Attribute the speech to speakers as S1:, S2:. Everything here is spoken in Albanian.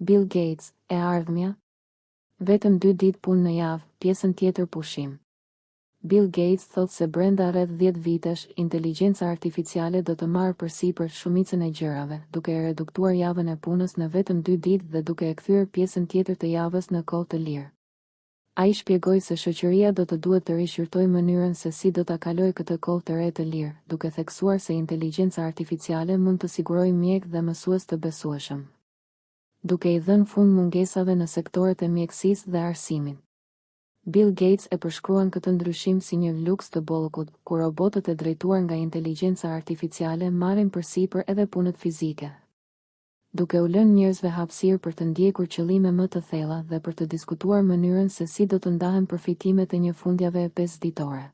S1: Bill Gates, e ardhmja? Vetëm 2 ditë punë në javë, pjesën tjetër pushim. Bill Gates thot se brenda rreth 10 vitesh, inteligjenca artificiale do të marrë përsipër shumicën e gjërave, duke e reduktuar javën e punës në vetëm 2 ditë dhe duke e kthyer pjesën tjetër të javës në kohë të lirë. Ai shpjegoi se shoqëria do të duhet të rishqyrtojë mënyrën se si do ta kalojë këtë kohë të re të lirë, duke theksuar se inteligjenca artificiale mund të sigurojë mjek dhe mësues të besueshëm, duke i dhënë fund mungesave në sektorët e mjekësisë dhe arsimit. Bill Gates e përshkruan këtë ndryshim si një luks të bollëkut, ku robotët e drejtuar nga inteligjenca artificiale marrin përsipër edhe punët fizike, duke u lënë njerëzve hapësirë për të ndjekur qëllime më të thella dhe për të diskutuar mënyrën se si do të ndahen përfitimet e një fundjave e 5 ditore.